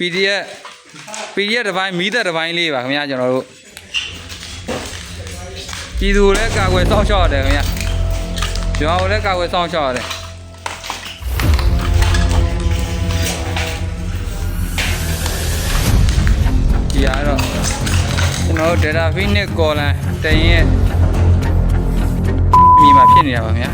PDF တစ်ပိုင်းမီးသက်တစ်ပိုင်းလေးပါခင်ဗျာကျွန်တော်တို့ပြည်သူလည်းကာကွယ်စောင့်ရှောက်ရတယ်ခင်ဗျာကျွန်တော်လည်းကာကွယ်စောင့်ရှောက်ရတယ်ဒီကတော့ကျွန်တော်တို့ Data Phoenix ကော်လန်တင်ရဲ့မြေမှာဖြစ်နေတာပါခင်ဗျာ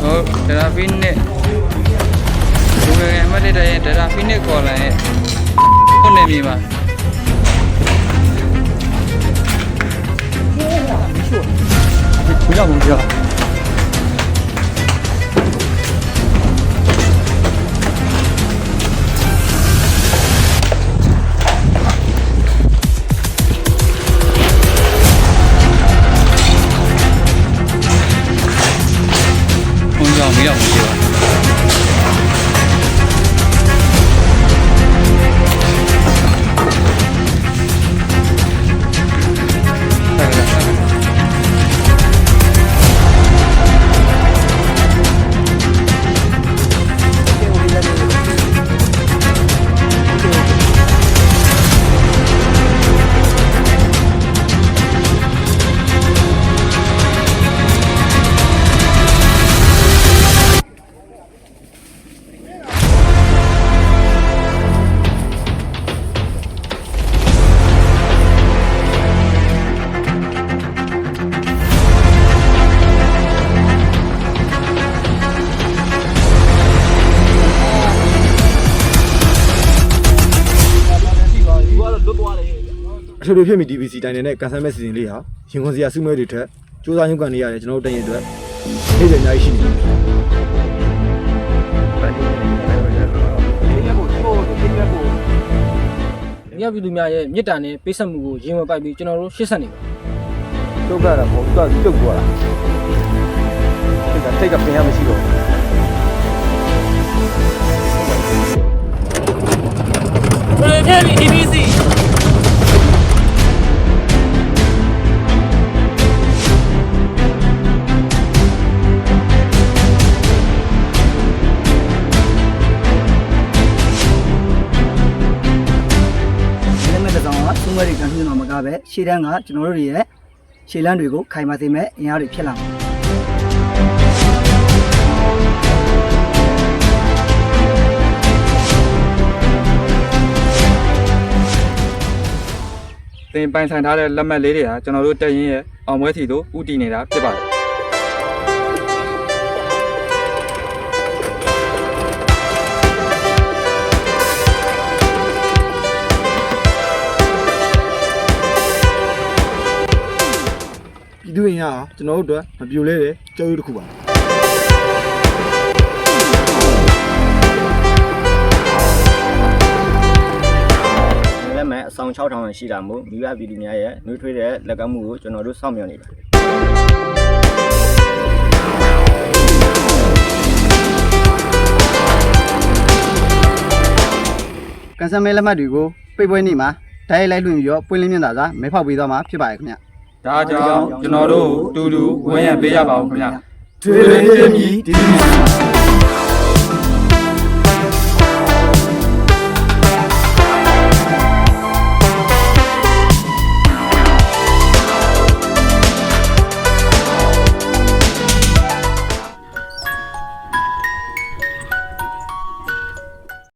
ဟုတ် Data Phoenix ဒီငယ်မတ်တဲ့ရဲ့ Data Phoenix ကော်လန်ရဲ့ခုနေမြေမှာ不要东西了。不要东西了。အထူးဖြစ်မိ DBC တိုင်းနဲ့ကန်ဆယ်မဲ့စီစဉ်လေးဟာရင်ခွန်စရာစုမဲတွေထက်စူးစမ်းရုံကန်နေရတယ်ကျွန်တော်တို့တရင်အတွက်နေ့စဉ်အများကြီးရှိနေတယ်မြောက်ပြည်သူများရဲ့မြစ်တာနဲ့ပိတ်ဆက်မှုကိုရင်ဝပိုက်ပြီးကျွန်တော်တို့ရှေ့ဆက်နေပါ ဒုက္ခရပေါ့သူကပြုတ်သွားတာတိတ်ကပင်ရမရှိတော့ဘယ်ထဲဒီ DBCသုံးဘက်တွေကန်ပြင်းတော့မကားပဲရှေ့တန်းကကျွန်တော်တို့ရဲ့ရှေ့လန်းတွေကိုခိုင်မာစေမဲ့အင်အားတွေဖြစ်လာမှာသင်ပိုင်ဆိုင်ထားတဲ့လက်မှတ်လေးတွေဟာကျွန်တော်တို့တက်ရင်ရဲ့အောင်ပွဲထီတို့ဥတည်နေတာဖြစ်ပါတယ်ပြည်သူ့ရင်အားကျွန်တော်တို့အတွက်မပြိုလဲတဲ့ကြောက်ရွံ့တစ်ခုပါလက်မဲ့အဆောင်6000ရှိတာမို့မိဘပြည်သူများရဲ့နှွေးထွေးတဲ့လက်ကမ်းမှုကိုကျွန်တော်တို့စောင့်မျှော်နေပါတယ်ကန်ဆယ်မဲ့လက်မှတ်တွေကိုပိတ်ပွဲနေမှာဓာတ်ရိုက်လိုက်လွှင့်ပြီးတော့ပွင့်လင်းမြင်သာစွာမဲဖောက်ပေးသွားမှာဖြစ်ပါတယ်ခင်ဗျဒါကြောင့်ကျွန်တော်တို့တူတူဝန်းရံပေးကြပါဦးခင်ဗျာ ထွေထွေမြည်ဒီ